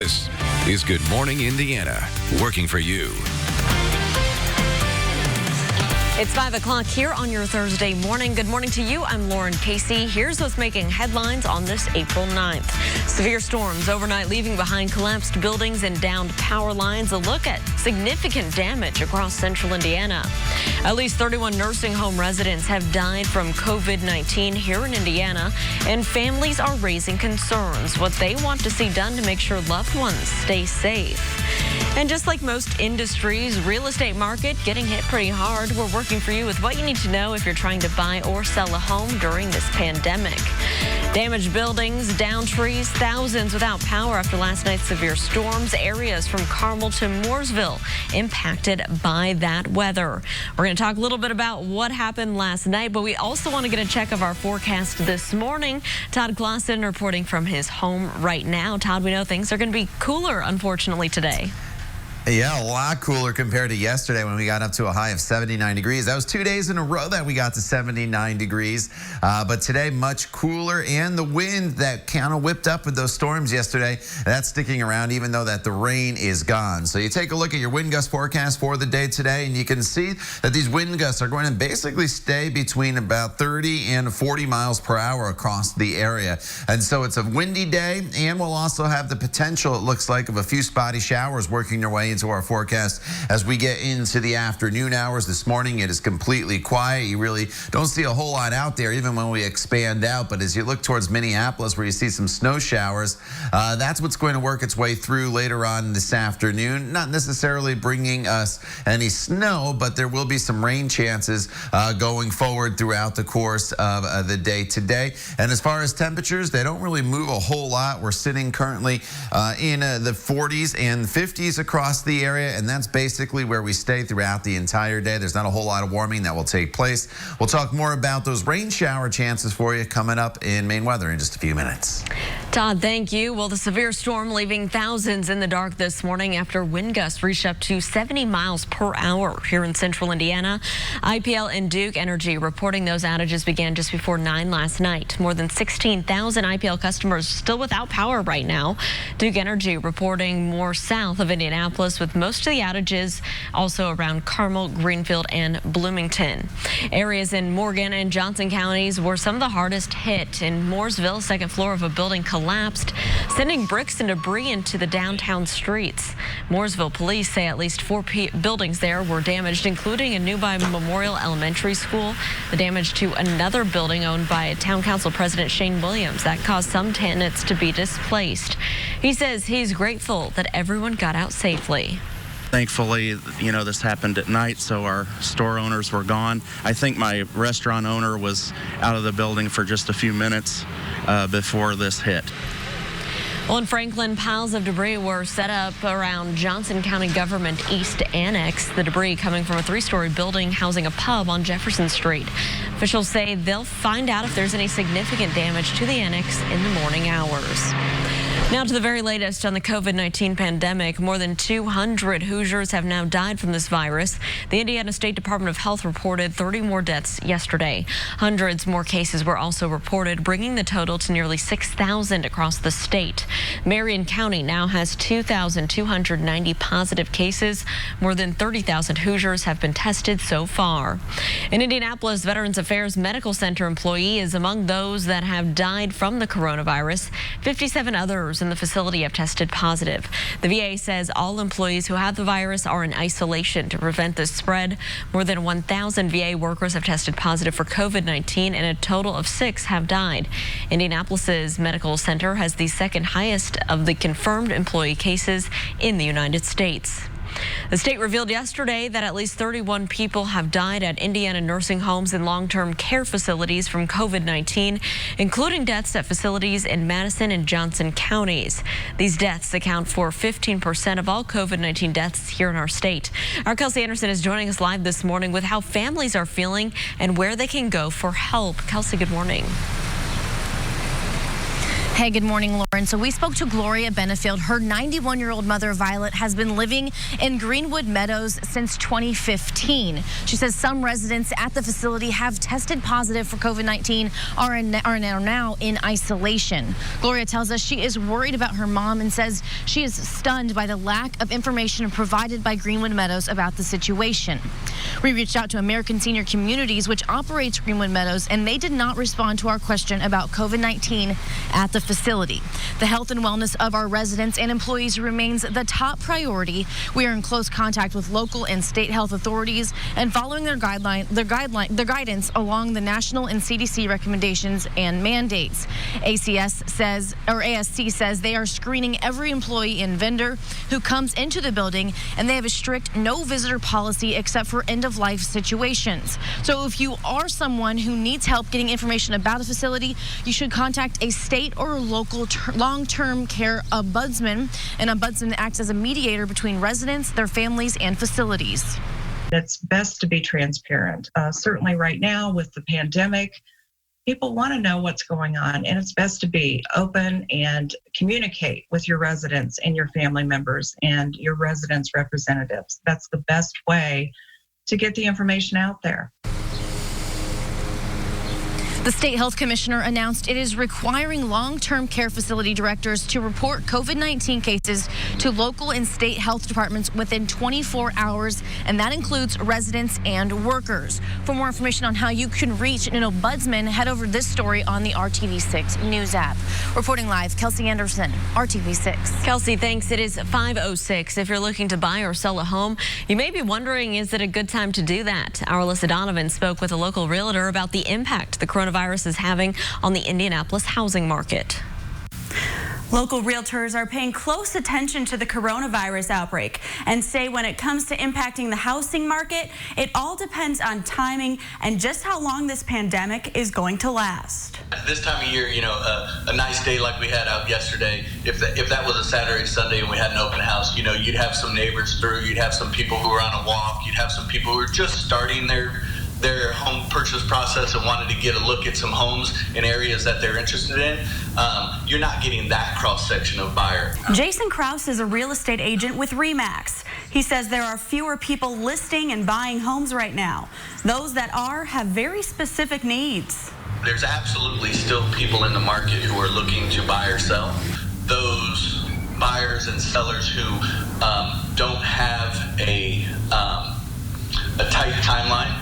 This is Good Morning Indiana, working for you. It's 5 o'clock here on your Thursday morning. Good morning to you. I'm Lauren Casey. Here's what's making headlines on this April 9th. Severe storms overnight leaving behind collapsed buildings and downed power lines. A look at significant damage across central Indiana. At least 31 nursing home residents have died from COVID-19 here in Indiana, and families are raising concerns what they want to see done to make sure loved ones stay safe. And just like most industries, real estate market getting hit pretty hard. We're working for you with what you need to know if you're trying to buy or sell a home during this pandemic. Damaged buildings, downed trees, thousands without power after last night's severe storms. Areas from Carmel to Mooresville impacted by that weather. We're going to talk a little bit about what happened last night, but we also want to get a check of our forecast this morning. Todd Clausen reporting from his home right now. Todd, we know things are going to be cooler, unfortunately, today. Yeah, a lot cooler compared to yesterday when we got up to a high of 79 degrees. That was 2 days in a row that we got to 79 degrees. But today, much cooler, and the wind that kind of whipped up with those storms yesterday, that's sticking around even though that the rain is gone. So you take a look at your wind gust forecast for the day today, and you can see that these wind gusts are going to basically stay between about 30 and 40 miles per hour across the area. And so it's a windy day, and we'll also have the potential, it looks like, of a few spotty showers working their way into our forecast as we get into the afternoon hours. This morning it is completely quiet. You really don't see a whole lot out there even when we expand out, but as you look towards Minneapolis where you see some snow showers, that's what's going to work its way through later on this afternoon. Not necessarily bringing us any snow, but there will be some rain chances going forward throughout the course of the day today. And as far as temperatures, they don't really move a whole lot. We're sitting currently in the 40s and 50s across the area, and that's basically where we stay throughout the entire day. There's not a whole lot of warming that will take place. We'll talk more about those rain shower chances for you coming up in Maine weather in just a few minutes. Todd, thank you. Well, the severe storm leaving thousands in the dark this morning after wind gusts reached up to 70 miles per hour here in central Indiana. IPL and Duke Energy reporting those outages began just before 9 last night. More than 16,000 IPL customers still without power right now. Duke Energy reporting more south of Indianapolis, with most of the outages also around Carmel, Greenfield, and Bloomington. Areas in Morgan and Johnson counties were some of the hardest hit. In Mooresville, second floor of a building collapsed, sending bricks and debris into the downtown streets. Mooresville police say at least 4 buildings there were damaged, including a nearby Memorial Elementary School. The damage to another building owned by Town Council President Shane Williams that caused some tenants to be displaced. He says he's grateful that everyone got out safely. Thankfully, this happened at night, so our store owners were gone. I think my restaurant owner was out of the building for just a few minutes before this hit. Well, in Franklin, piles of debris were set up around Johnson County Government East Annex. The debris coming from a 3-story building housing a pub on Jefferson Street. Officials say they'll find out if there's any significant damage to the annex in the morning hours. Now to the very latest on the COVID-19 pandemic. More than 200 Hoosiers have now died from this virus. The Indiana State Department of Health reported 30 more deaths yesterday. Hundreds more cases were also reported, bringing the total to nearly 6,000 across the state. Marion County now has 2,290 positive cases. More than 30,000 Hoosiers have been tested so far. An Indianapolis Veterans Affairs Medical Center employee is among those that have died from the coronavirus. 57 others in the facility have tested positive. The VA says all employees who have the virus are in isolation to prevent the spread. More than 1,000 VA workers have tested positive for COVID-19, and a total of 6 have died. Indianapolis's medical center has the second highest of the confirmed employee cases in the United States. The state revealed yesterday that at least 31 people have died at Indiana nursing homes and long-term care facilities from COVID-19, including deaths at facilities in Madison and Johnson counties. These deaths account for 15% of all COVID-19 deaths here in our state. Our Kelsey Anderson is joining us live this morning with how families are feeling and where they can go for help. Kelsey, good morning. Hey, good morning, Lauren. So we spoke to Gloria Benefield. Her 91-year-old mother, Violet, has been living in Greenwood Meadows since 2015. She says some residents at the facility have tested positive for COVID-19 are now in isolation. Gloria tells us she is worried about her mom and says she is stunned by the lack of information provided by Greenwood Meadows about the situation. We reached out to American Senior Communities, which operates Greenwood Meadows, and they did not respond to our question about COVID-19 at the facility. The health and wellness of our residents and employees remains the top priority. We are in close contact with local and state health authorities and following their guidance along the national and CDC recommendations and mandates. ASC says they are screening every employee and vendor who comes into the building, and they have a strict no visitor policy except for end-of-life situations. So if you are someone who needs help getting information about a facility, you should contact a state or local long-term care ombudsman. An ombudsman acts as a mediator between residents, their families, and facilities. It's best to be transparent. Certainly right now with the pandemic, people want to know what's going on, and it's best to be open and communicate with your residents and your family members and your residents' representatives. That's the best way to get the information out there. The state health commissioner announced it is requiring long-term care facility directors to report COVID-19 cases to local and state health departments within 24 hours, and that includes residents and workers. For more information on how you can reach an ombudsman, head over to this story on the RTV6 News app. Reporting live, Kelsey Anderson, RTV6. Kelsey, thanks. It is 5:06. If you're looking to buy or sell a home, you may be wondering, is it a good time to do that? Our Alyssa Donovan spoke with a local realtor about the impact the coronavirus is having on the Indianapolis housing market. Local realtors are paying close attention to the coronavirus outbreak and say when it comes to impacting the housing market, it all depends on timing and just how long this pandemic is going to last. This time of year, a nice day like we had out yesterday, if that was a Saturday, Sunday, and we had an open house, you'd have some neighbors through, you'd have some people who were on a walk, you'd have some people who were just starting their home purchase process and wanted to get a look at some homes in areas that they're interested in. You're not getting that cross-section of buyer. Jason Krause is a real estate agent with RE/MAX. He says there are fewer people listing and buying homes right now. Those that are have very specific needs. There's absolutely still people in the market who are looking to buy or sell. Those buyers and sellers who don't have a tight timeline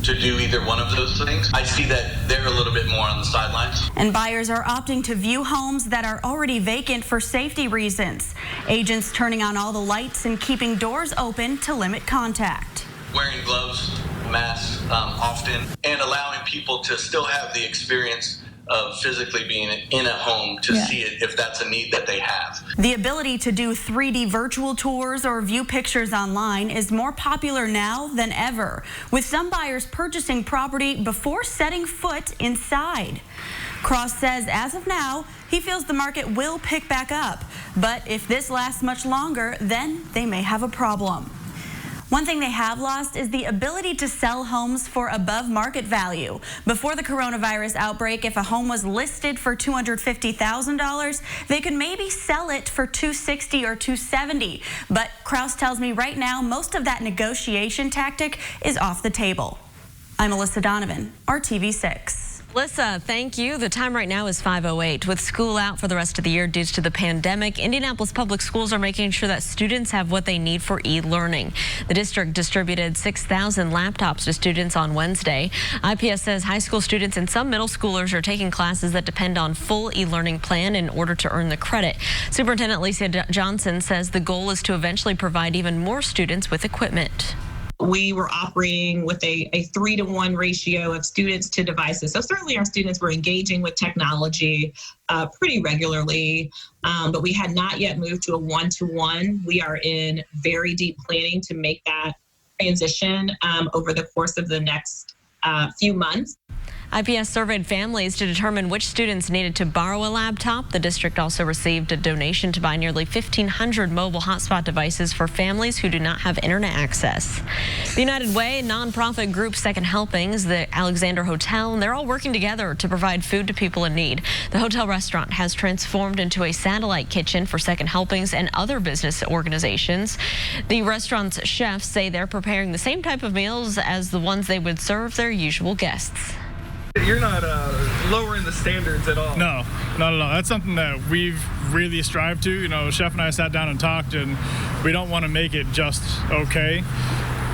to do either one of those things, I see that they're a little bit more on the sidelines. And buyers are opting to view homes that are already vacant for safety reasons. Agents turning on all the lights and keeping doors open to limit contact. Wearing gloves, masks often, and allowing people to still have the experience of physically being in a home to see it if that's a need that they have. The ability to do 3D virtual tours or view pictures online is more popular now than ever, with some buyers purchasing property before setting foot inside. Cross says as of now, he feels the market will pick back up, but if this lasts much longer, then they may have a problem. One thing they have lost is the ability to sell homes for above market value. Before the coronavirus outbreak, if a home was listed for $250,000, they could maybe sell it for $260,000 or $270,000. But Krause tells me right now, most of that negotiation tactic is off the table. I'm Alyssa Donovan, RTV6. Alyssa, thank you. The time right now is 5:08. With school out for the rest of the year due to the pandemic, Indianapolis public schools are making sure that students have what they need for e-learning. The district distributed 6,000 laptops to students on Wednesday. IPS says high school students and some middle schoolers are taking classes that depend on full e-learning plan in order to earn the credit. Superintendent Lisa Johnson says the goal is to eventually provide even more students with equipment. We were operating with a 3-to-1 ratio of students to devices. So certainly our students were engaging with technology pretty regularly, but we had not yet moved to a 1-to-1. We are in very deep planning to make that transition over the course of the next few months. IPS surveyed families to determine which students needed to borrow a laptop. The district also received a donation to buy nearly 1,500 mobile hotspot devices for families who do not have internet access. The United Way nonprofit group Second Helpings, the Alexander Hotel, and they're all working together to provide food to people in need. The hotel restaurant has transformed into a satellite kitchen for Second Helpings and other business organizations. The restaurant's chefs say they're preparing the same type of meals as the ones they would serve their usual guests. You're not lowering the standards at all. No, not at all. That's something that we've really strived to. You know, Chef and I sat down and talked, and we don't want to make it just okay.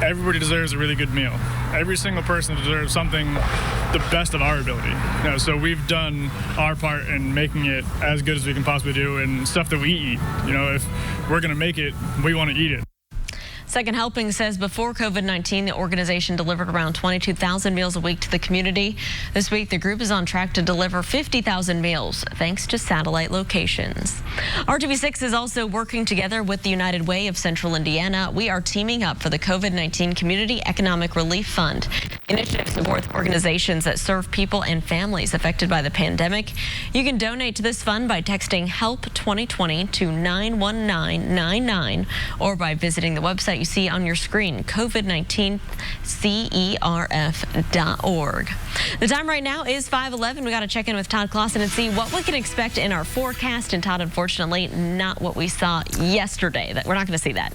Everybody deserves a really good meal. Every single person deserves something the best of our ability. You know, so we've done our part in making it as good as we can possibly do, and stuff that we eat. You know, if we're going to make it, we want to eat it. Second Helping says before COVID-19, the organization delivered around 22,000 meals a week to the community. This week, the group is on track to deliver 50,000 meals thanks to satellite locations. RTV6 is also working together with the United Way of Central Indiana. We are teaming up for the COVID-19 Community Economic Relief Fund. Initiative supports organizations that serve people and families affected by the pandemic. You can donate to this fund by texting HELP 2020 to 91999 or by visiting the website you see on your screen, covid19cerf.org. The time right now is 5:11. We got to check in with Todd Clausen and see what we can expect in our forecast. And Todd, unfortunately, not what we saw yesterday. We're not going to see that.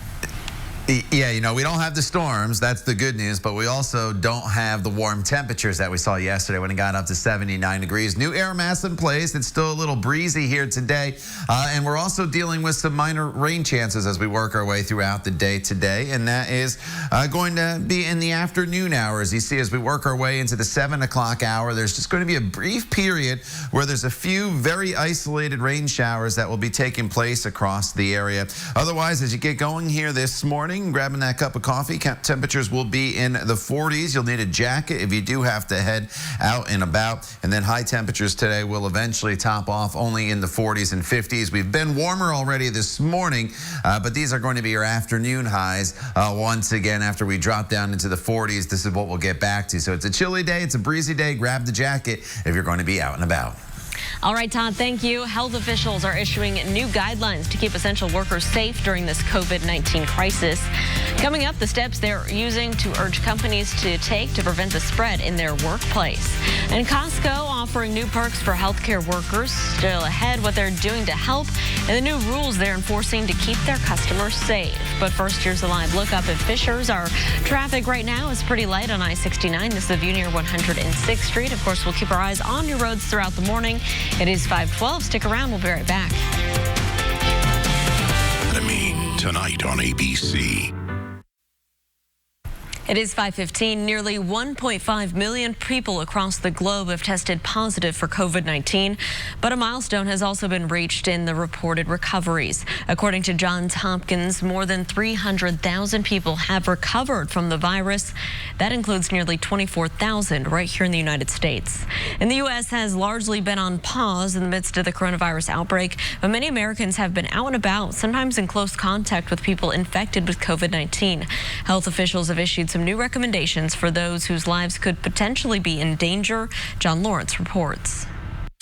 Yeah, you know, we don't have the storms. That's the good news. But we also don't have the warm temperatures that we saw yesterday when it got up to 79 degrees. New air mass in place. It's still a little breezy here today. And we're also dealing with some minor rain chances as we work our way throughout the day today. And that is going to be in the afternoon hours. You see, as we work our way into the 7 o'clock hour, there's just going to be a brief period where there's a few very isolated rain showers that will be taking place across the area. Otherwise, as you get going here this morning, grabbing that cup of coffee, temperatures will be in the 40s. You'll need a jacket if you do have to head out and about. And then high temperatures today will eventually top off only in the 40s and 50s. We've been warmer already this morning, but these are going to be your afternoon highs. Once again, after we drop down into the 40s, this is what we'll get back to. So it's a chilly day. It's a breezy day. Grab the jacket if you're going to be out and about. All right, Todd, thank you. Health officials are issuing new guidelines to keep essential workers safe during this COVID-19 crisis. Coming up, the steps they're using to urge companies to take to prevent the spread in their workplace. And Costco offering new perks for healthcare workers. Still ahead, what they're doing to help and the new rules they're enforcing to keep their customers safe. But first, here's a live look up at Fishers. Our traffic right now is pretty light on I-69. This is the view near 106th Street. Of course, we'll keep our eyes on your roads throughout the morning. It is 5:12. Stick around. We'll be right back. Tonight on ABC. It is 5:15. Nearly 1.5 million people across the globe have tested positive for COVID-19, but a milestone has also been reached in the reported recoveries. According to Johns Hopkins, more than 300,000 people have recovered from the virus. That includes nearly 24,000 right here in the United States. And the U.S. has largely been on pause in the midst of the coronavirus outbreak, but many Americans have been out and about, sometimes in close contact with people infected with COVID-19. Health officials have issued some new recommendations for those whose lives could potentially be in danger. John Lawrence reports.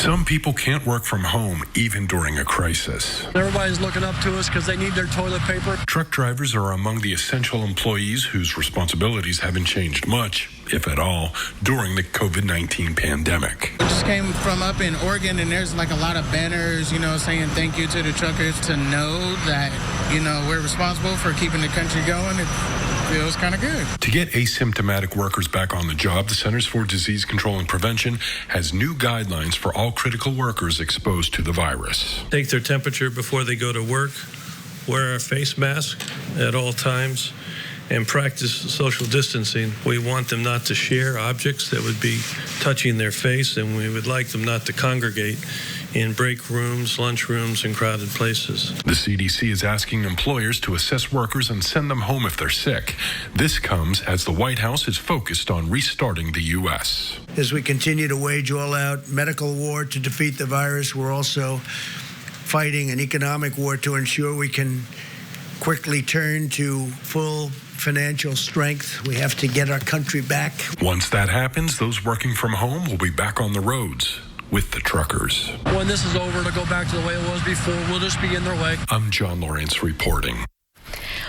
Some people can't work from home even during a crisis. Everybody's looking up to us because they need their toilet paper. Truck drivers are among the essential employees whose responsibilities haven't changed much, if at all, during the COVID-19 pandemic. We just came from up in Oregon, and there's like a lot of banners, you know, saying thank you to the truckers, to know that, you know, we're responsible for keeping the country going. It feels kind of good. To get asymptomatic workers back on the job, the Centers for Disease Control and Prevention has new guidelines for all critical workers exposed to the virus. Take their temperature before they go to work, wear a face mask at all times, and practice social distancing. We want them not to share objects that would be touching their face, and we would like them not to congregate in break rooms, lunch rooms, and crowded places. The CDC is asking employers to assess workers and send them home if they're sick. This comes as the White House is focused on restarting the U.S. As we continue to wage all-out medical war to defeat the virus, we're also fighting an economic war to ensure we can quickly turn to full financial strength. We have to get our country back. Once that happens, those working from home will be back on the roads with the truckers. When this is over, to go back to the way it was before, we'll just be in their way. I'm John Lawrence reporting.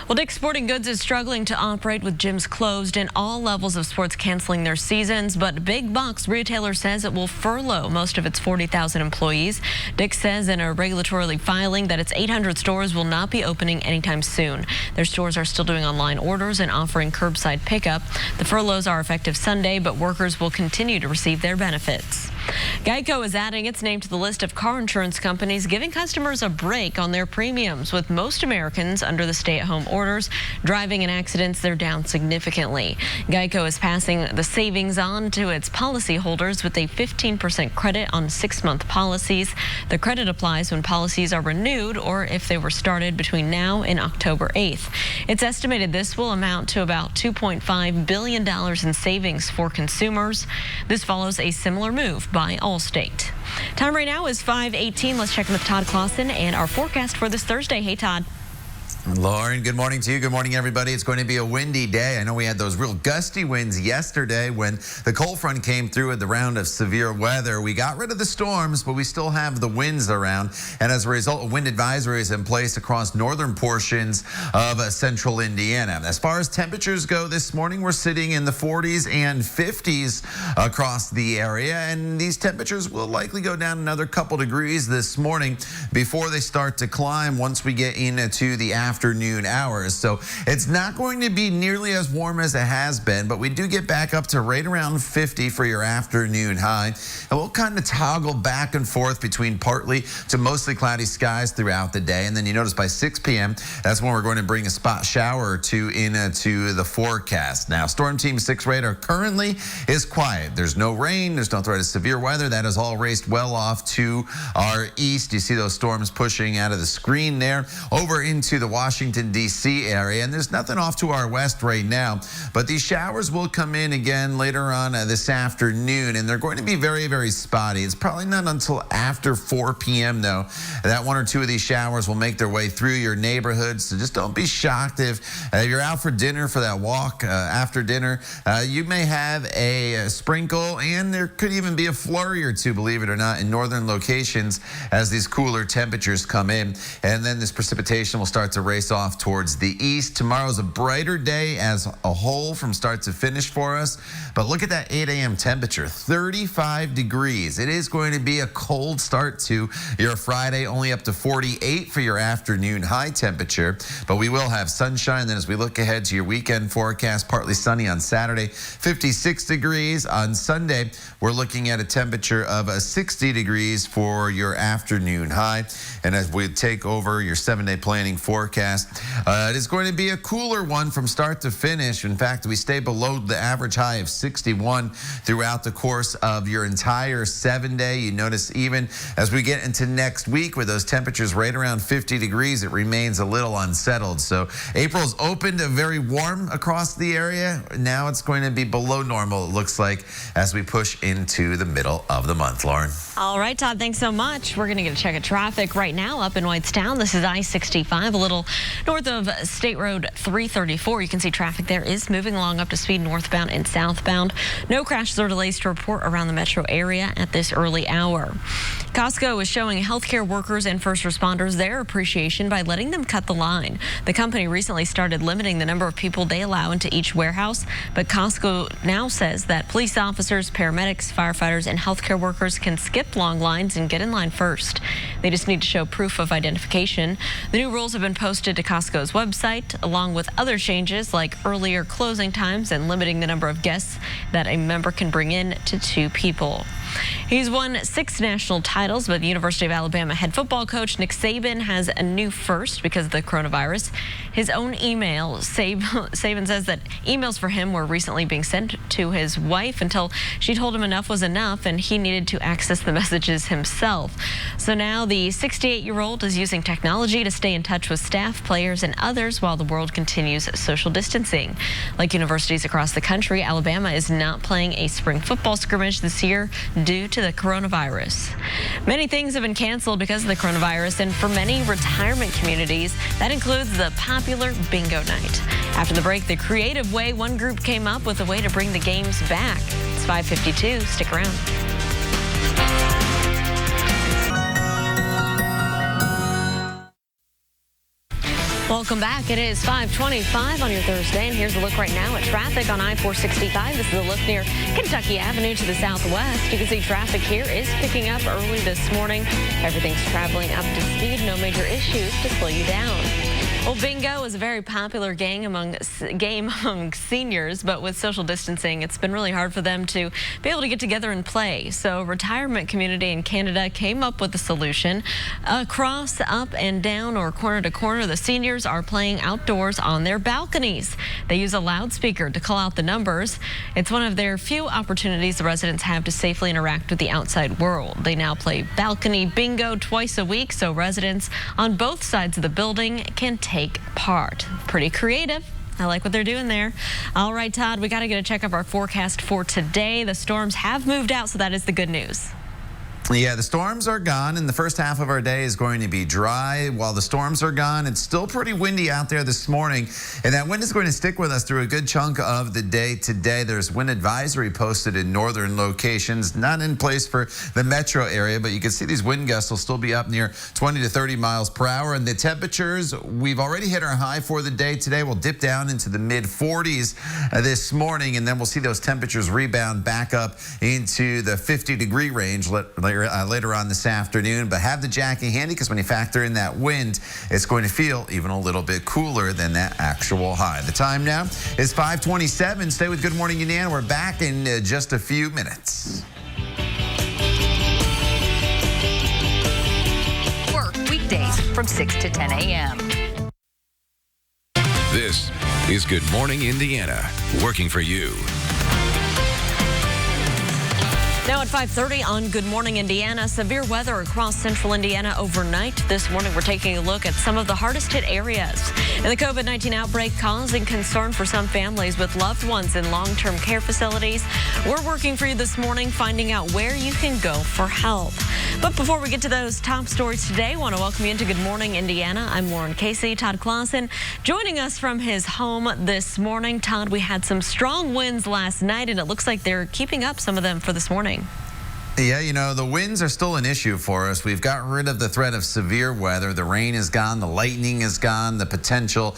Well, Dick's Sporting Goods is struggling to operate with gyms closed and all levels of sports canceling their seasons, but big box retailer says it will furlough most of its 40,000 employees. Dick's says in a regulatory filing that its 800 stores will not be opening anytime soon. Their stores are still doing online orders and offering curbside pickup. The furloughs are effective Sunday, but workers will continue to receive their benefits. Geico is adding its name to the list of car insurance companies giving customers a break on their premiums. With most Americans under the stay-at-home orders, driving and accidents, they're down significantly. Geico is passing the savings on to its policyholders with a 15% credit on 6-month policies. The credit applies when policies are renewed or if they were started between now and October 8th. It's estimated this will amount to about $2.5 billion in savings for consumers. This follows a similar move by Allstate. Time right now is 5:18. Let's check in with Todd Clausen and our forecast for this Thursday. Hey, Todd. Lauren, good morning to you. Good morning, everybody. It's going to be a windy day. I know we had those real gusty winds yesterday when the cold front came through with the round of severe weather. We got rid of the storms, but we still have the winds around. And as a result, a wind advisory is in place across northern portions of central Indiana. As far as temperatures go this morning, we're sitting in the 40s and 50s across the area. And these temperatures will likely go down another couple degrees this morning before they start to climb once we get into the afternoon hours. So it's not going to be nearly as warm as it has been, but we do get back up to right around 50 for your afternoon high. And we'll kind of toggle back and forth between partly to mostly cloudy skies throughout the day. And then you notice by 6 p.m., that's when we're going to bring a spot shower or two into the forecast. Now, Storm Team 6 radar currently is quiet. There's no rain. There's no threat of severe weather. That is all raced well off to our east. You see those storms pushing out of the screen there over into the Washington, D.C. area, and there's nothing off to our west right now, but these showers will come in again later on this afternoon, and they're going to be very, very spotty. It's probably not until after 4 p.m., though, that one or two of these showers will make their way through your neighborhood, so just don't be shocked if you're out for dinner for that walk after dinner. You may have a sprinkle, and there could even be a flurry or two, believe it or not, in northern locations as these cooler temperatures come in, and then this precipitation will start to race off towards the east. Tomorrow's a brighter day as a whole from start to finish for us. But look at that 8 a.m. temperature, 35 degrees. It is going to be a cold start to your Friday, only up to 48 for your afternoon high temperature. But we will have sunshine. Then as we look ahead to your weekend forecast, partly sunny on Saturday, 56 degrees. On Sunday, we're looking at a temperature of 60 degrees for your afternoon high. And as we take over your 7-day planning forecast, it is going to be a cooler one from start to finish. In fact, we stay below the average high of 61 throughout the course of your entire 7-day. You notice even as we get into next week with those temperatures right around 50 degrees, it remains a little unsettled. So April's opened very warm across the area. Now it's going to be below normal, it looks like, as we push into the middle of the month. Lauren. All right, Todd, thanks so much. We're going to get a check of traffic right now up in Whitestown. This is I-65, a little north of State Road 334. You can see traffic there is moving along up to speed northbound and southbound. No crashes or delays to report around the metro area at this early hour. Costco is showing healthcare workers and first responders their appreciation by letting them cut the line. The company recently started limiting the number of people they allow into each warehouse, but Costco now says that police officers, paramedics, firefighters, and healthcare workers can skip long lines and get in line first. They just need to show proof of identification. The new rules have been posted to Costco's website, along with other changes like earlier closing times and limiting the number of guests that a member can bring in to 2 people. He's won 6 national titles, but University of Alabama head football coach Nick Saban has a new first because of the coronavirus. His own email, Saban says that emails for him were recently being sent to his wife until she told him enough was enough and he needed to access the messages himself. So now the 68-year-old is using technology to stay in touch with staff, players, and others while the world continues social distancing. Like universities across the country, Alabama is not playing a spring football scrimmage this year due to the coronavirus. Many things have been canceled because of the coronavirus, and for many retirement communities, that includes the popular bingo night. After the break, the creative way one group came up with a way to bring the games back. It's 5:52. Stick around. Welcome back. It is 5:25 on your Thursday, and here's a look right now at traffic on I-465. This is a look near Kentucky Avenue to the southwest. You can see traffic here is picking up early this morning. Everything's traveling up to speed. No major issues to slow you down. Well, bingo is a very popular game among seniors, but with social distancing, it's been really hard for them to be able to get together and play. So retirement community in Canada came up with a solution. Across, up and down, or corner to corner, the seniors are playing outdoors on their balconies. They use a loudspeaker to call out the numbers. It's one of their few opportunities the residents have to safely interact with the outside world. They now play balcony bingo twice a week, so residents on both sides of the building can take part. Pretty creative. I like what they're doing there. All right, Todd, we got to get a check of our forecast for today. The storms have moved out, so that is the good news. Yeah, the storms are gone, and the first half of our day is going to be dry. While the storms are gone, it's still pretty windy out there this morning, and that wind is going to stick with us through a good chunk of the day today. There's wind advisory posted in northern locations, not in place for the metro area, but you can see these wind gusts will still be up near 20 to 30 miles per hour. And the temperatures, we've already hit our high for the day today. We'll dip down into the mid-40s this morning, and then we'll see those temperatures rebound back up into the 50-degree range later on this afternoon. But have the jacket handy, because when you factor in that wind, it's going to feel even a little bit cooler than that actual high. The time now is 5:27. Stay with Good Morning Indiana. We're back in just a few minutes. Work weekdays from 6 to 10 a.m. This is Good Morning Indiana, working for you. Now at 5:30 on Good Morning Indiana, severe weather across central Indiana overnight. This morning we're taking a look at some of the hardest hit areas. And the COVID-19 outbreak causing concern for some families with loved ones in long-term care facilities. We're working for you this morning, finding out where you can go for help. But before we get to those top stories today, I want to welcome you into Good Morning Indiana. I'm Lauren Casey. Todd Clausen joining us from his home this morning. Todd, we had some strong winds last night, and it looks like they're keeping up some of them for this morning. Yeah, you know, the winds are still an issue for us. We've got rid of the threat of severe weather. The rain is gone. The lightning is gone. The potential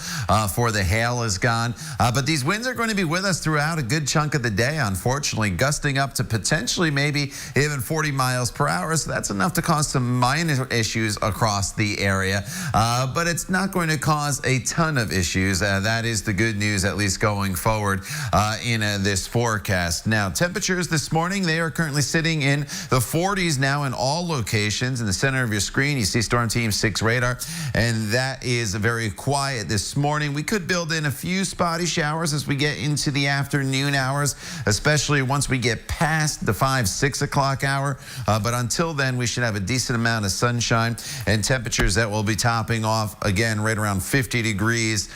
for the hail is gone. But these winds are going to be with us throughout a good chunk of the day, unfortunately, gusting up to potentially maybe even 40 miles per hour. So that's enough to cause some minor issues across the area. But it's not going to cause a ton of issues. That is the good news, at least going forward in this forecast. Now, temperatures this morning, they are currently sitting in the 40s now in all locations. In the center of your screen, you see Storm Team 6 radar, and that is very quiet this morning. We could build in a few spotty showers as we get into the afternoon hours, especially once we get past the 5-6 o'clock hour. But until then, we should have a decent amount of sunshine and temperatures that will be topping off again right around 50 degrees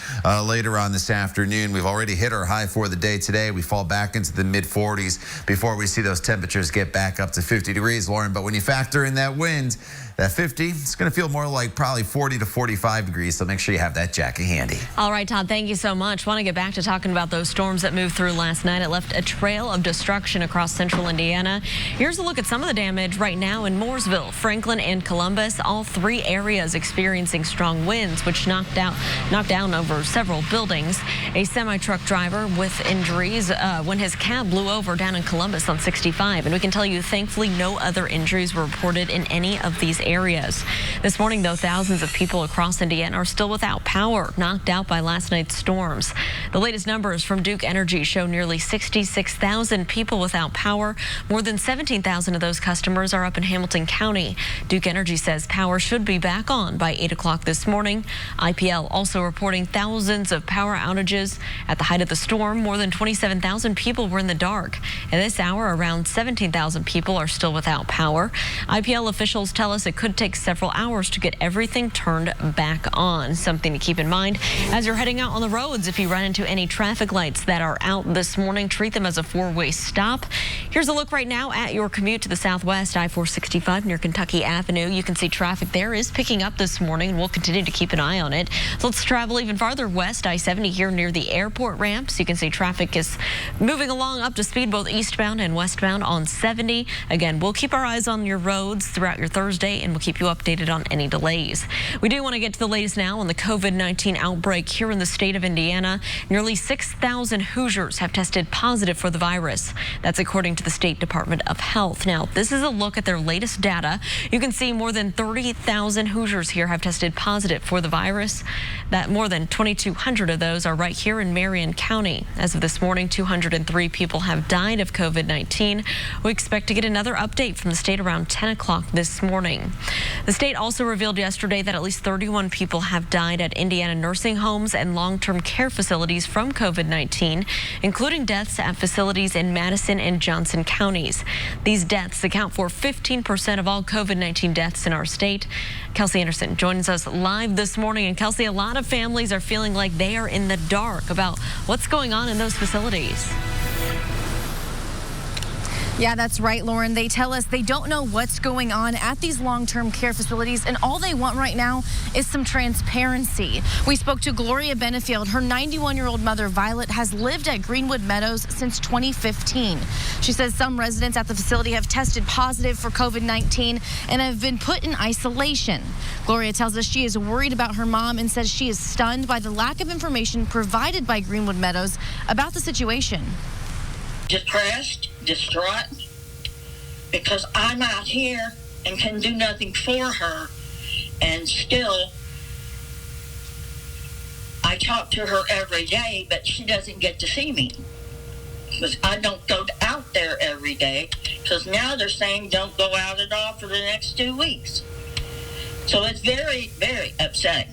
later on this afternoon. We've already hit our high for the day today. We fall back into the mid-40s before we see those temperatures get back up to 50 degrees, Lauren. But when you factor in that wind, that 50, it's going to feel more like probably 40 to 45 degrees, so make sure you have that jacket handy. All right, Todd, thank you so much. Want to get back to talking about those storms that moved through last night. It left a trail of destruction across central Indiana. Here's a look at some of the damage right now in Mooresville, Franklin, and Columbus. All three areas experiencing strong winds, which knocked down over several buildings. A semi-truck driver with injuries when his cab blew over down in Columbus on 65. And we can tell you, thankfully, no other injuries were reported in any of these areas. This morning, though, thousands of people across Indiana are still without power, knocked out by last night's storms. The latest numbers from Duke Energy show nearly 66,000 people without power. More than 17,000 of those customers are up in Hamilton County. Duke Energy says power should be back on by 8 o'clock this morning. IPL also reporting thousands of power outages. At the height of the storm, more than 27,000 people were in the dark. At this hour, around 17,000 people people are still without power. IPL officials tell us it could take several hours to get everything turned back on. Something to keep in mind as you're heading out on the roads. If you run into any traffic lights that are out this morning, treat them as a four-way stop. Here's a look right now at your commute to the southwest, I-465 near Kentucky Avenue. You can see traffic there is picking up this morning, and we'll continue to keep an eye on it. So let's travel even farther west, I-70 here near the airport ramps. You can see traffic is moving along up to speed both eastbound and westbound on 70. Again, we'll keep our eyes on your roads throughout your Thursday, and we'll keep you updated on any delays. We do want to get to the latest now on the COVID-19 outbreak here in the state of Indiana. Nearly 6,000 Hoosiers have tested positive for the virus. That's according to the State Department of Health. Now, this is a look at their latest data. You can see more than 30,000 Hoosiers here have tested positive for the virus. That more than 2,200 of those are right here in Marion County. As of this morning, 203 people have died of COVID-19. We expect to get another update from the state around 10 o'clock this morning. The state also revealed yesterday that at least 31 people have died at Indiana nursing homes and long-term care facilities from COVID-19, including deaths at facilities in Madison and Johnson counties. These deaths account for 15% of all COVID-19 deaths in our state. Kelsey Anderson joins us live this morning. And Kelsey, a lot of families are feeling like they are in the dark about what's going on in those facilities. Yeah, that's right, Lauren. They tell us they don't know what's going on at these long-term care facilities, and all they want right now is some transparency. We spoke to Gloria Benefield. Her 91-year-old mother, Violet, has lived at Greenwood Meadows since 2015. She says some residents at the facility have tested positive for COVID-19 and have been put in isolation. Gloria tells us she is worried about her mom and says she is stunned by the lack of information provided by Greenwood Meadows about the situation. Depressed, distraught, because I'm out here and can do nothing for her, and still I talk to her every day, but she doesn't get to see me because I don't go out there every day, because now they're saying don't go out at all for the next 2 weeks. So it's very, very upsetting.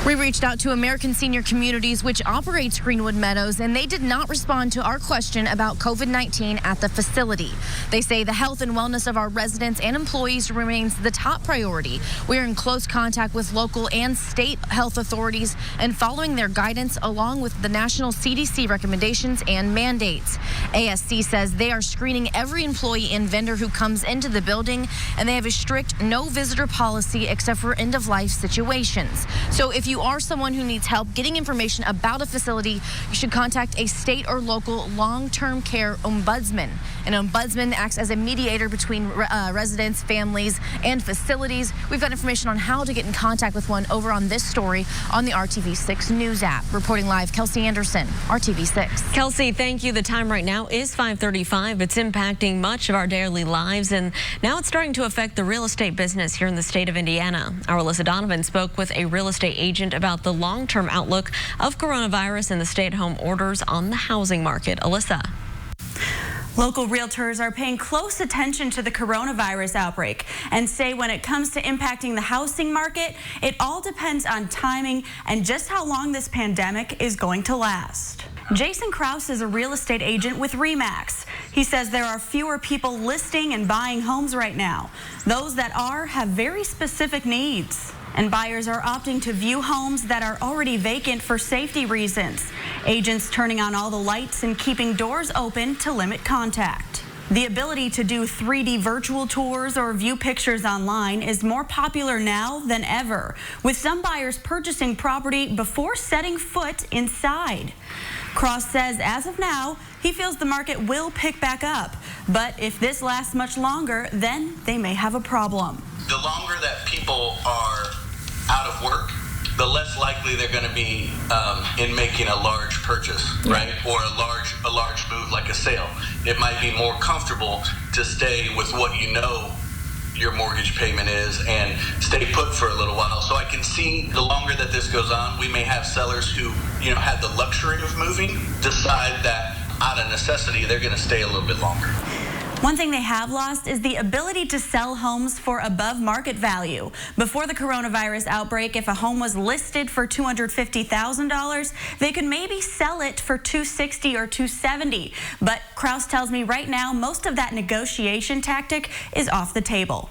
We reached out to American Senior Communities, which operates Greenwood Meadows, and they did not respond to our question about COVID-19 at the facility. They say the health and wellness of our residents and employees remains the top priority. We are in close contact with local and state health authorities and following their guidance along with the national CDC recommendations and mandates. ASC says they are screening every employee and vendor who comes into the building, and they have a strict no visitor policy except for end-of-life situations. So if you are someone who needs help getting information about a facility, you should contact a state or local long-term care ombudsman. An ombudsman acts as a mediator between residents, families, and facilities. We've got information on how to get in contact with one over on this story on the RTV6 News app. Reporting live, Kelsey Anderson, RTV6. Kelsey, thank you. The time right now is 5:35. It's impacting much of our daily lives, and now it's starting to affect the real estate business here in the state of Indiana. Our Alyssa Donovan spoke with a real estate agent about the long-term outlook of coronavirus and the stay-at-home orders on the housing market. Alyssa. Local realtors are paying close attention to the coronavirus outbreak and say when it comes to impacting the housing market, it all depends on timing and just how long this pandemic is going to last. Jason Krause is a real estate agent with RE/MAX. He says there are fewer people listing and buying homes right now. Those that are have very specific needs. And buyers are opting to view homes that are already vacant for safety reasons. Agents turning on all the lights and keeping doors open to limit contact. The ability to do 3D virtual tours or view pictures online is more popular now than ever, with some buyers purchasing property before setting foot inside. Cross says as of now, he feels the market will pick back up, but if this lasts much longer, then they may have a problem. The longer that people are out of work, the less likely they're going to be in making a large purchase, right? Or a large move like a sale. It might be more comfortable to stay with what you know your mortgage payment is and stay put for a little while. So I can see the longer that this goes on, we may have sellers who, had the luxury of moving, decide that out of necessity, they're going to stay a little bit longer. One thing they have lost is the ability to sell homes for above market value. Before the coronavirus outbreak, if a home was listed for $250,000, they could maybe sell it for $260,000 or $270,000. But Kraus tells me right now, most of that negotiation tactic is off the table.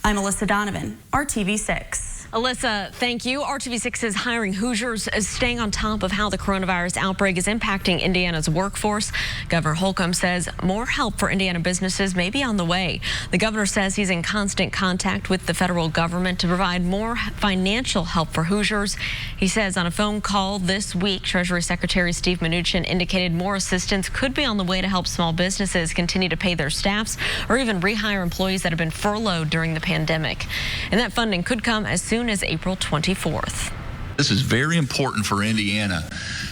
I'm Alyssa Donovan, RTV6. Alyssa, thank you. RTV6 is hiring Hoosiers, staying on top of how the coronavirus outbreak is impacting Indiana's workforce. Governor Holcomb says more help for Indiana businesses may be on the way. The governor says he's in constant contact with the federal government to provide more financial help for Hoosiers. He says on a phone call this week, Treasury Secretary Steve Mnuchin indicated more assistance could be on the way to help small businesses continue to pay their staffs or even rehire employees that have been furloughed during the pandemic. And that funding could come as soon as April 24th. This is very important for Indiana,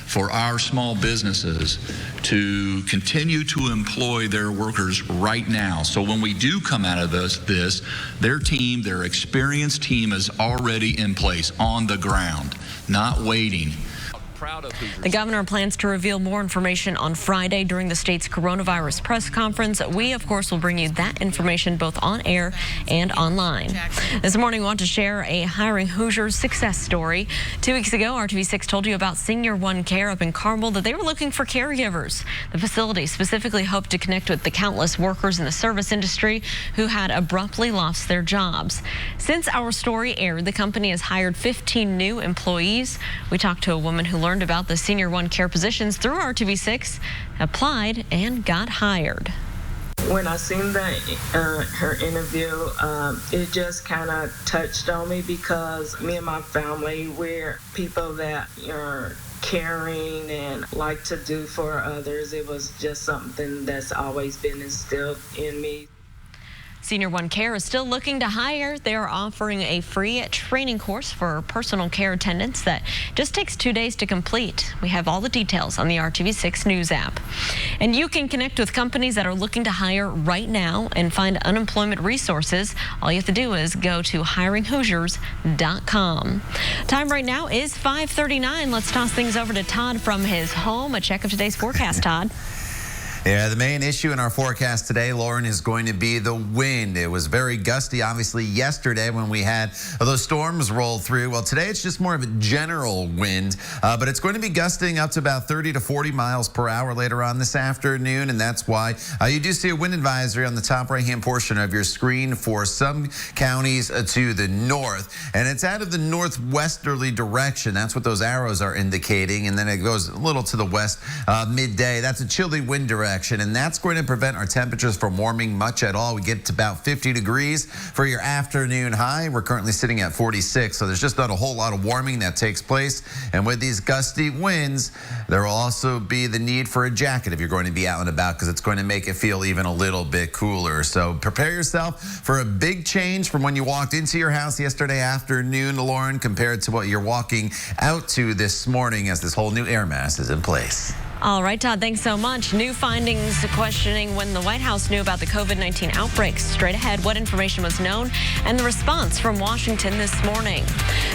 for our small businesses to continue to employ their workers right now. So when we do come out of this, their team, their experienced team is already in place, on the ground, not waiting. The governor plans to reveal more information on Friday during the state's coronavirus press conference. We, of course, will bring you that information both on air and online. This morning, we want to share a hiring Hoosiers success story. 2 weeks ago, RTV6 told you about Senior One Care up in Carmel, that they were looking for caregivers. The facility specifically hoped to connect with the countless workers in the service industry who had abruptly lost their jobs. Since our story aired, the company has hired 15 new employees. We talked to a woman who learned about the Senior One Care positions through RTV6, applied, and got hired. When I seen that her interview, it just kind of touched on me, because me and my family, we're people that are caring and like to do for others. It was just something that's always been instilled in me. Senior One Care is still looking to hire. They are offering a free training course for personal care attendants that just takes 2 days to complete. We have all the details on the RTV6 News app. And you can connect with companies that are looking to hire right now and find unemployment resources. All you have to do is go to hiringhoosiers.com. Time right now is 5:39. Let's toss things over to Todd from his home. A check of today's forecast, Todd. Yeah, the main issue in our forecast today, Lauren, is going to be the wind. It was very gusty, obviously, yesterday when we had those storms roll through. Well, today it's just more of a general wind, but it's going to be gusting up to about 30 to 40 miles per hour later on this afternoon, and that's why you do see a wind advisory on the top right-hand portion of your screen for some counties to the north, and it's out of the northwesterly direction. That's what those arrows are indicating, and then it goes a little to the west midday. That's a chilly wind direction. And that's going to prevent our temperatures from warming much at all. We get to about 50 degrees for your afternoon high. We're currently sitting at 46, so there's just not a whole lot of warming that takes place. And with these gusty winds, there will also be the need for a jacket if you're going to be out and about, because it's going to make it feel even a little bit cooler. So prepare yourself for a big change from when you walked into your house yesterday afternoon, Lauren, compared to what you're walking out to this morning, as this whole new air mass is in place. All right, Todd, thanks so much. New findings questioning when the White House knew about the COVID-19 outbreaks. Straight ahead, what information was known and the response from Washington this morning.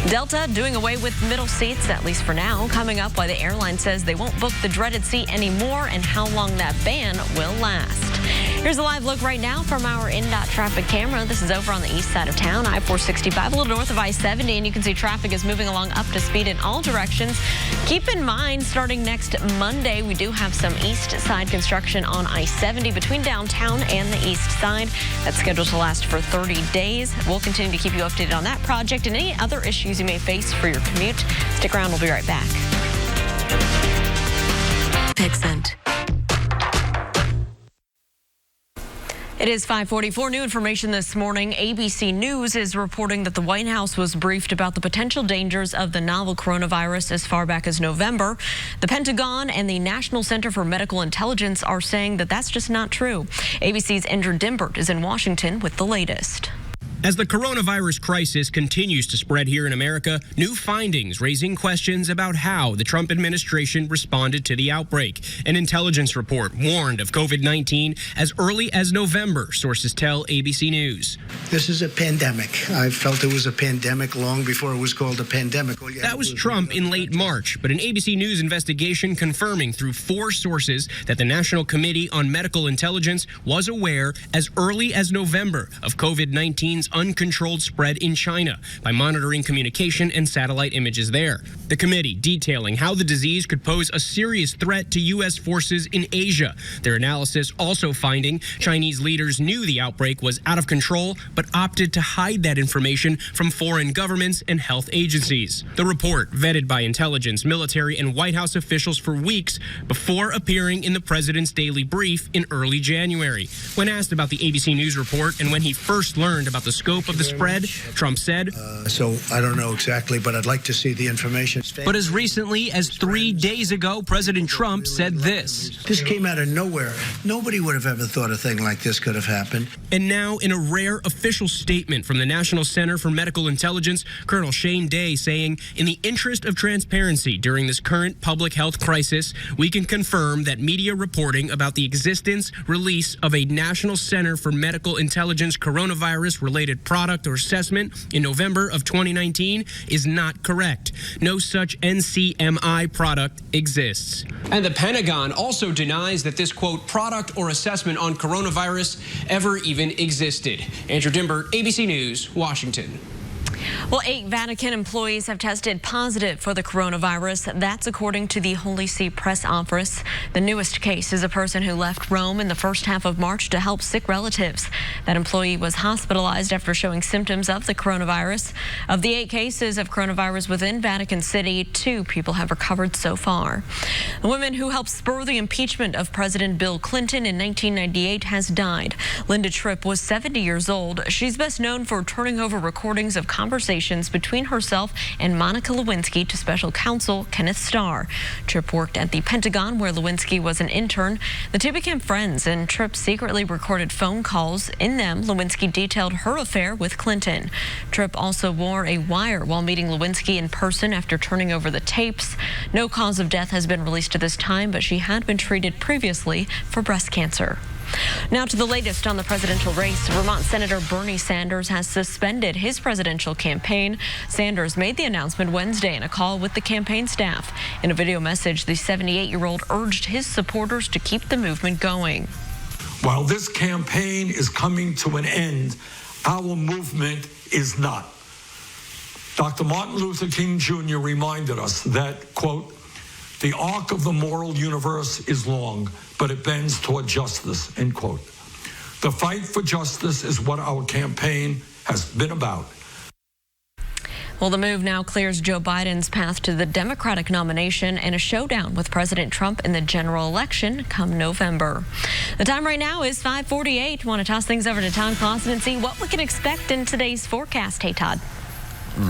Delta doing away with middle seats, at least for now. Coming up, why the airline says they won't book the dreaded seat anymore and how long that ban will last. Here's a live look right now from our INDOT traffic camera. This is over on the east side of town, I-465, a little north of I-70, and you can see traffic is moving along up to speed in all directions. Keep in mind, starting next Monday, we do have some east side construction on I-70 between downtown and the east side. That's scheduled to last for 30 days. We'll continue to keep you updated on that project and any other issues you may face for your commute. Stick around, we'll be right back. Pixent. It is 5:44. New information this morning. ABC News is reporting that the White House was briefed about the potential dangers of the novel coronavirus as far back as November. The Pentagon and the National Center for Medical Intelligence are saying that that's just not true. ABC's Andrew Dimbert is in Washington with the latest. As the coronavirus crisis continues to spread here in America, new findings raising questions about how the Trump administration responded to the outbreak. An intelligence report warned of COVID-19 as early as November, sources tell ABC News. This is a pandemic. I felt it was a pandemic long before it was called a pandemic. That was Trump in late March, but an ABC News investigation confirming through 4 sources that the National Committee on Medical Intelligence was aware as early as November of COVID-19's uncontrolled spread in China by monitoring communication and satellite images there. The committee detailing how the disease could pose a serious threat to U.S. forces in Asia. Their analysis also finding Chinese leaders knew the outbreak was out of control, but opted to hide that information from foreign governments and health agencies. The report, vetted by intelligence, military, and White House officials for weeks before appearing in the president's daily brief in early January. When asked about the ABC News report and when he first learned about the scope of the spread, Trump said, So I don't know exactly, but I'd like to see the information. But as recently as 3 days ago, President Trump said this. This came out of nowhere. Nobody would have ever thought a thing like this could have happened. And now, in a rare official statement from the National Center for Medical Intelligence, Colonel Shane Day saying, in the interest of transparency during this current public health crisis, we can confirm that media reporting about the existence, release of a National Center for Medical Intelligence coronavirus-related product or assessment in November of 2019 is not correct. No such NCMI product exists. And the Pentagon also denies that this, quote, product or assessment on coronavirus ever even existed. Andrew Dimbert, ABC News, Washington. Well, 8 Vatican employees have tested positive for the coronavirus. That's according to the Holy See press office. The newest case is a person who left Rome in the first half of March to help sick relatives. That employee was hospitalized after showing symptoms of the coronavirus. Of the 8 cases of coronavirus within Vatican City, 2 people have recovered so far. The woman who helped spur the impeachment of President Bill Clinton in 1998 has died. Linda Tripp was 70 years old. She's best known for turning over recordings of conversations between herself and Monica Lewinsky to special counsel Kenneth Starr. Tripp worked at the Pentagon where Lewinsky was an intern. The two became friends, and Tripp secretly recorded phone calls. In them, Lewinsky detailed her affair with Clinton. Tripp also wore a wire while meeting Lewinsky in person after turning over the tapes. No cause of death has been released at this time, but she had been treated previously for breast cancer. Now to the latest on the presidential race. Vermont Senator Bernie Sanders has suspended his presidential campaign. Sanders made the announcement Wednesday in a call with the campaign staff. In a video message, the 78-year-old urged his supporters to keep the movement going. While this campaign is coming to an end, our movement is not. Dr. Martin Luther King Jr. reminded us that, quote, the arc of the moral universe is long, but it bends toward justice, end quote. The fight for justice is what our campaign has been about. Well, the move now clears Joe Biden's path to the Democratic nomination and a showdown with President Trump in the general election come November. The time right now is 5:48. Want to toss things over to Todd Clausen and see what we can expect in today's forecast. Hey, Todd.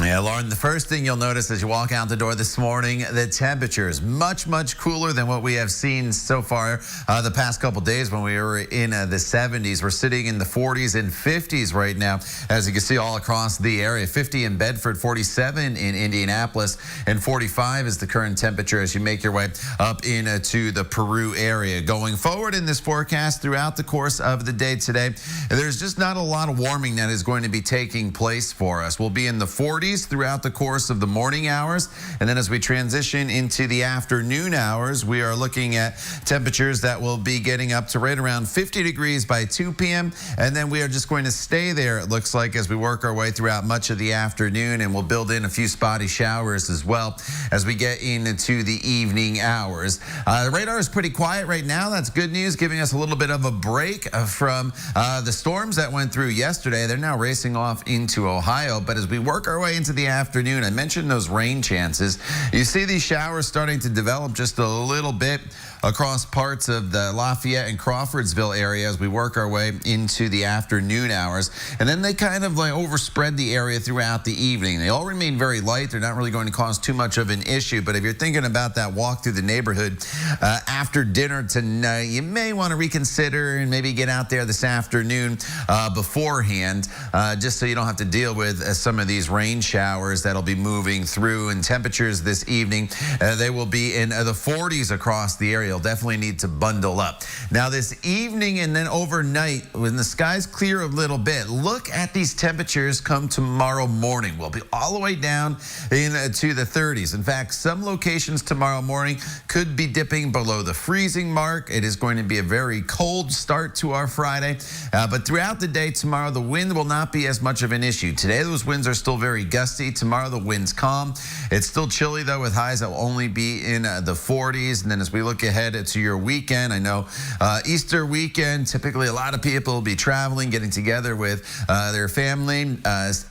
Yeah, Lauren, the first thing you'll notice as you walk out the door this morning, the temperature is much, much cooler than what we have seen so far the past couple days when we were in the 70s. We're sitting in the 40s and 50s right now, as you can see all across the area. 50 in Bedford, 47 in Indianapolis, and 45 is the current temperature as you make your way up into the Peru area. Going forward in this forecast throughout the course of the day today, there's just not a lot of warming that is going to be taking place for us. We'll be in the 40s throughout the course of the morning hours, and then as we transition into the afternoon hours, we are looking at temperatures that will be getting up to right around 50 degrees by 2 p.m. and then we are just going to stay there, it looks like, as we work our way throughout much of the afternoon, and we'll build in a few spotty showers as well as we get into the evening hours. The radar is pretty quiet right now. That's good news, giving us a little bit of a break from the storms that went through yesterday. They're now racing off into Ohio, but as we work our way into the afternoon, I mentioned those rain chances. You see these showers starting to develop just a little bit across parts of the Lafayette and Crawfordsville area as we work our way into the afternoon hours. And then they kind of like overspread the area throughout the evening. They all remain very light. They're not really going to cause too much of an issue. But if you're thinking about that walk through the neighborhood after dinner tonight, you may want to reconsider and maybe get out there this afternoon beforehand, just so you don't have to deal with some of these rain showers that'll be moving through. And temperatures this evening, they will be in the 40s across the area. You'll definitely need to bundle up. Now this evening and then overnight, when the skies clear a little bit, look at these temperatures come tomorrow morning. We'll be all the way down into the 30s. In fact, some locations tomorrow morning could be dipping below the freezing mark. It is going to be a very cold start to our Friday, but throughout the day tomorrow, the wind will not be as much of an issue. Today, those winds are still very gusty. Tomorrow, the wind's calm. It's still chilly, though, with highs that will only be in the 40s. And then as we look ahead to your weekend, I know Easter weekend, typically a lot of people will be traveling, getting together with their family.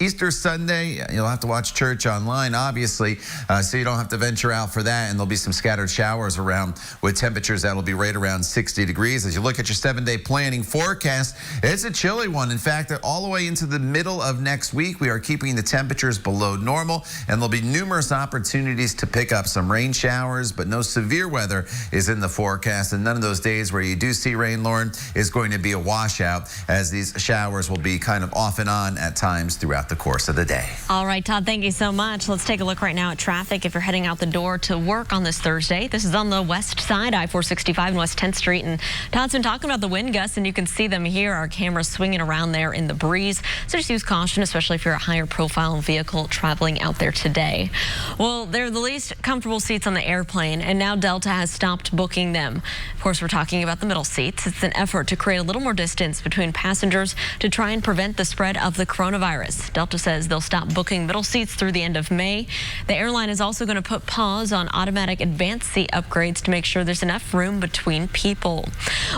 Easter Sunday, you'll have to watch church online, obviously, so you don't have to venture out for that. And there'll be some scattered showers around with temperatures that'll be right around 60 degrees. As you look at your 7-day planning forecast, it's a chilly one. In fact, all the way into the middle of next week, we are keeping the temperatures below normal, and there'll be numerous opportunities to pick up some rain showers, but no severe weather is in the forecast. And none of those days where you do see rain, Lauren, is going to be a washout, as these showers will be kind of off and on at times throughout the course of the day. All right, Todd, thank you so much. Let's take a look right now at traffic if you're heading out the door to work on this Thursday. This is on the west side, I-465 and West 10th Street. And Todd's been talking about the wind gusts, and you can see them here. Our camera's swinging around there in the breeze. So just use caution, especially if you're a higher profile vehicle traveling out there today. Well, they're the least comfortable seats on the airplane, and now Delta has stopped booking them. Of course, we're talking about the middle seats. It's an effort to create a little more distance between passengers to try and prevent the spread of the coronavirus. Delta says they'll stop booking middle seats through the end of May. The airline is also going to put pause on automatic advanced seat upgrades to make sure there's enough room between people.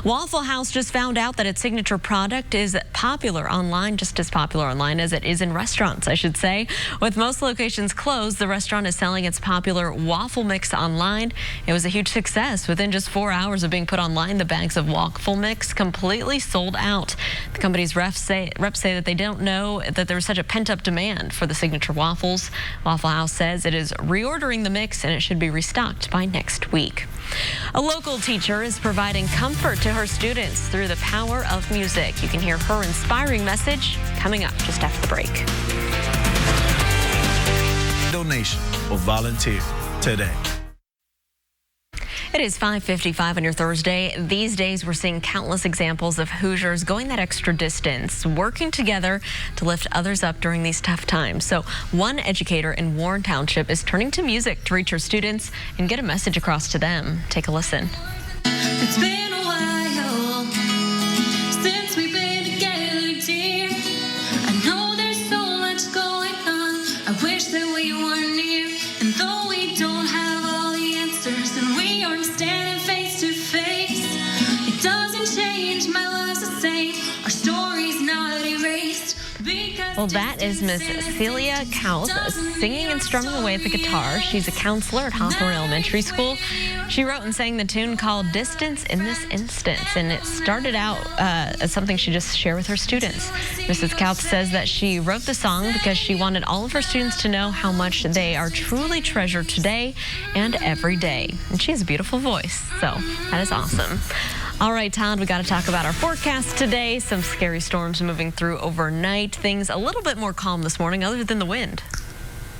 Waffle House just found out that its signature product is popular online, just as popular online as it is in restaurants, I should say. With most locations closed, the restaurant is selling its popular waffle mix online. It was a huge success. Within just 4 hours of being put online, the bags of waffle mix completely sold out. The company's reps say that they don't know that there was such a pent-up demand for the signature waffles. Waffle House says it is reordering the mix, and it should be restocked by next week. A local teacher is providing comfort to her students through the power of music. You can hear her inspiring message coming up just after the break. Donation or volunteer today. It is 5:55 on your Thursday. These days, we're seeing countless examples of Hoosiers going that extra distance, working together to lift others up during these tough times. So one educator in Warren Township is turning to music to reach her students and get a message across to them. Take a listen. It's been a while since we've been together, dear. I know there's so much going on. I wish that we were near. And though we don't have all the answers and we aren't standing face to face, it doesn't change, my love's the same. Our story's not erased. Well, that is Miss Celia Kauth singing and strumming away at the guitar. She's a counselor at Hawthorne Elementary School. She wrote and sang the tune called Distance in This Instance, and it started out as something she just shared with her students. Mrs. Kauth says that she wrote the song because she wanted all of her students to know how much they are truly treasured today and every day. And she has a beautiful voice, so that is awesome. All right, Todd, we got to talk about our forecast today. Some scary storms moving through overnight. Things a little bit more calm this morning other than the wind.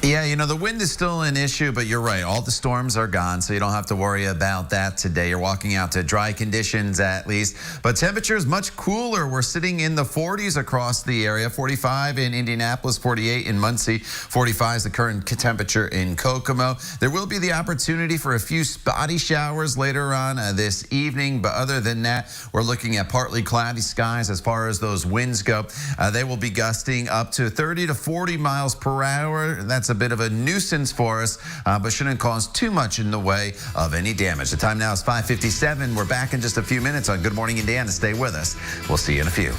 Yeah, you know, the wind is still an issue, but you're right. All the storms are gone, so you don't have to worry about that today. You're walking out to dry conditions at least, but temperature is much cooler. We're sitting in the 40s across the area, 45 in Indianapolis, 48 in Muncie, 45 is the current temperature in Kokomo. There will be the opportunity for a few spotty showers later on this evening, but other than that, we're looking at partly cloudy skies as far as those winds go. They will be gusting up to 30 to 40 miles per hour. That's a bit of a nuisance for us, but shouldn't cause too much in the way of any damage. The time now is 5:57. We're back in just a few minutes on Good Morning Indiana. Stay with us. We'll see you in a few.